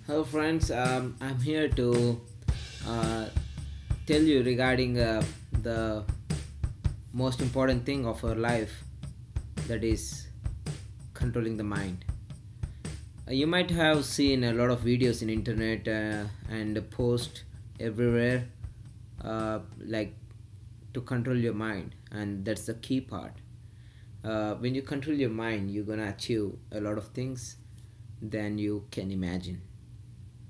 Hello friends, I'm here to uh, tell you regarding the most important thing of our life, that is controlling the mind. You might have seen a lot of videos in internet and post everywhere, like to control your mind, and that's the key part. When you control your mind, you're gonna achieve a lot of things than you can imagine,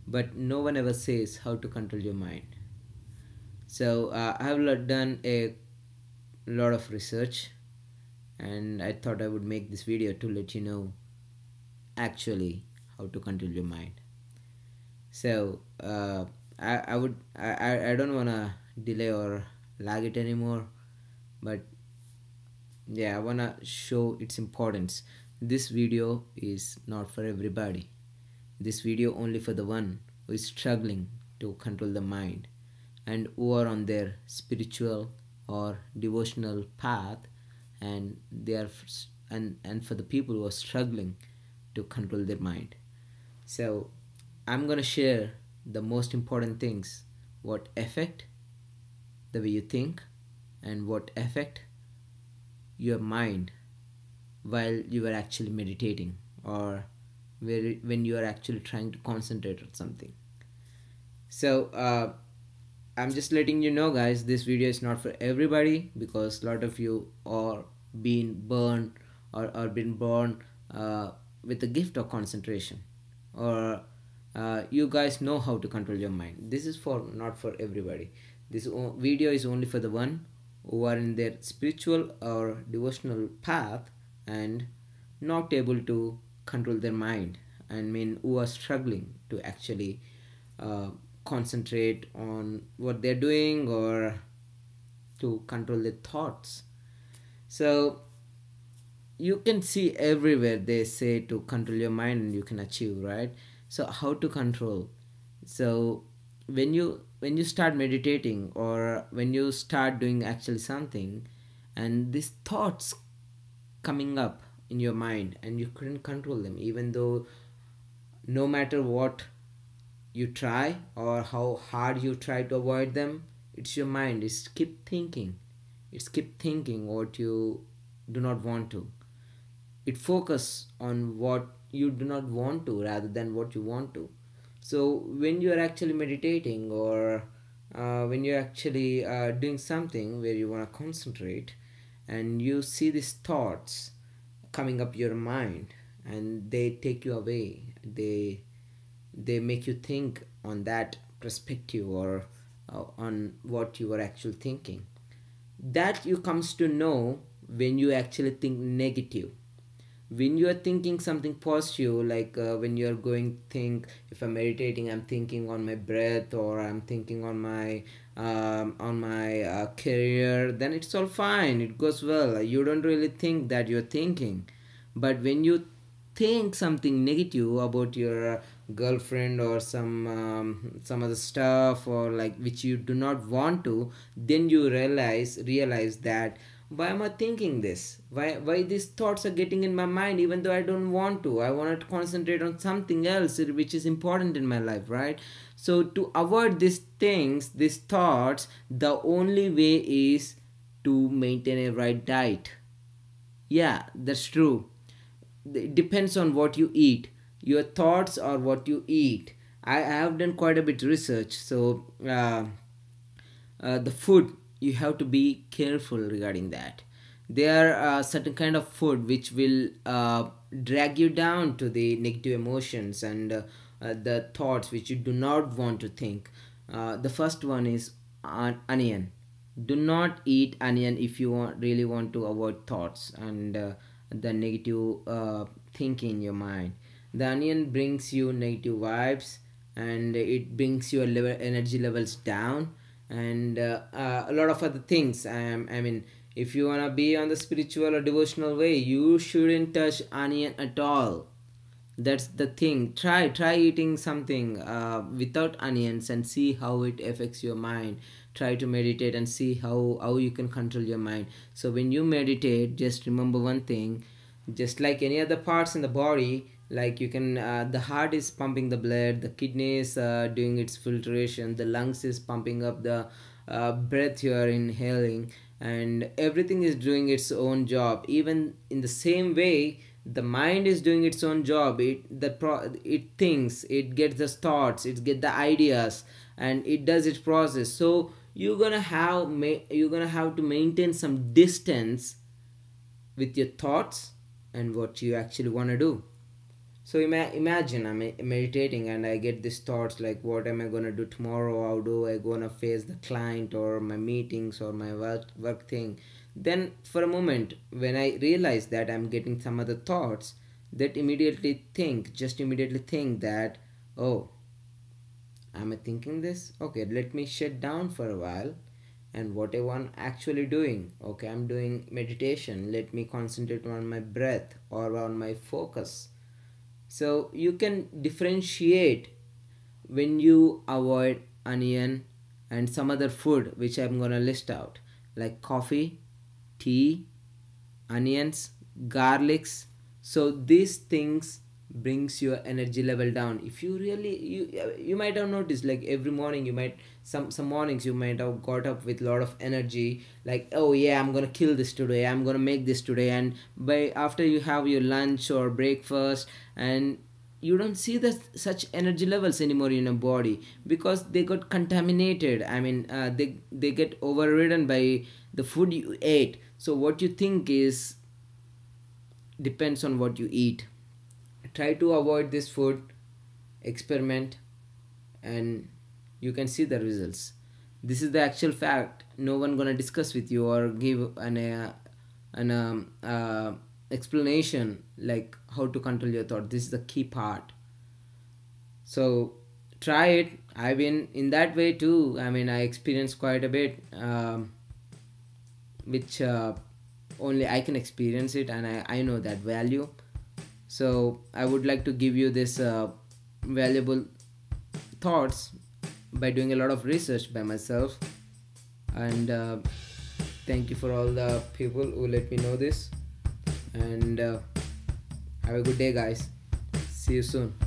but no one ever says how to control your mind. So I have done a lot of research, and I thought I would make this video to let you know actually how to control your mind. So I don't wanna delay or lag it anymore, but yeah, I wanna show its importance. This video is not for everybody. This video only for the one who is struggling to control the mind and who are on their spiritual or devotional path, and they are and for the people who are struggling to control their mind. So I'm gonna share the most important things, what affect the way you think and what affect your mind while you are actually meditating, or when you are actually trying to concentrate on something. So I'm just letting you know, guys, this video is not for everybody, because a lot of you are being burned or been born with the gift of concentration, or you guys know how to control your mind. This is for not for everybody. This video is only for the one who are in their spiritual or devotional path and not able to control their mind, and mean who are struggling to actually concentrate on what they're doing or to control their thoughts. So you can see everywhere they say to control your mind and you can achieve, right? So how to control? So when you start meditating, or when you start doing actually something, and these thoughts coming up in your mind and you couldn't control them, even though no matter what you try or how hard you try to avoid them, it's your mind. It's keep thinking. It's keep thinking what you do not want to. It focus on what you do not want to rather than what you want to. So when you are actually meditating, or when you're actually doing something where you want to concentrate, and you see these thoughts coming up your mind, and they take you away, they make you think on that perspective, or on what you were actually thinking. That you comes to know when you actually think negative. When you are thinking something positive, like when you are going think, if I'm meditating, I'm thinking on my breath, or I'm thinking on my career, then it's all fine, it goes well, you don't really think that you're thinking. But when you think something negative about your girlfriend, or some other stuff, or like which you do not want to, then you realize that, why am I thinking this? Why these thoughts are getting in my mind, even though I don't want to? I want to concentrate on something else which is important in my life, right? So to avoid these things, these thoughts, the only way is to maintain a right diet. Yeah, that's true. It depends on what you eat. Your thoughts are what you eat. I have done quite a bit research. So the food, you have to be careful regarding that. There are certain kind of food which will drag you down to the negative emotions and the thoughts which you do not want to think. The first one is onion. Do not eat onion if you really want to avoid thoughts and the negative thinking in your mind. The onion brings you negative vibes, and it brings your energy levels down, and a lot of other things. I mean, if you want to be on the spiritual or devotional way, you shouldn't touch onion at all. That's the thing. Try eating something without onions and see how it affects your mind. Try to meditate and see how you can control your mind. So when you meditate, just remember one thing: just like any other parts in the body, Like you can the heart is pumping the blood, the kidneys doing its filtration, the lungs is pumping up the breath you are inhaling, and everything is doing its own job. Even in the same way, the mind is doing its own job. It thinks, it gets the thoughts, it gets the ideas, and it does its process. So you're gonna have to maintain some distance with your thoughts and what you actually want to do. So imagine I'm meditating and I get these thoughts like, what am I gonna do tomorrow? How do I gonna face the client or my meetings or my work thing? Then for a moment, when I realize that I'm getting some other thoughts, just immediately think that, oh, am I thinking this? Okay, let me shut down for a while. And what I'm actually doing, okay, I'm doing meditation. Let me concentrate on my breath or on my focus. So you can differentiate when you avoid onion and some other food which I'm gonna list out, like coffee, tea, onions, garlics. So these things brings your energy level down. If you really, you might have noticed, like every morning you might, some mornings you might have got up with a lot of energy, like, oh yeah, I'm gonna kill this today, I'm gonna make this today. And by after you have your lunch or breakfast, and you don't see the such energy levels anymore in your body, because they got contaminated. I mean, they get overridden by the food you ate. So what you think is depends on what you eat. Try to avoid this food, experiment, and you can see the results. This is the actual fact. No one gonna discuss with you or give an explanation like how to control your thought. This is the key part. So try it. I've been in that way too. I mean, I experienced quite a bit, which only I can experience it, and I know that value. So I would like to give you this valuable thoughts by doing a lot of research by myself. And thank you for all the people who let me know this. And have a good day, guys. See you soon.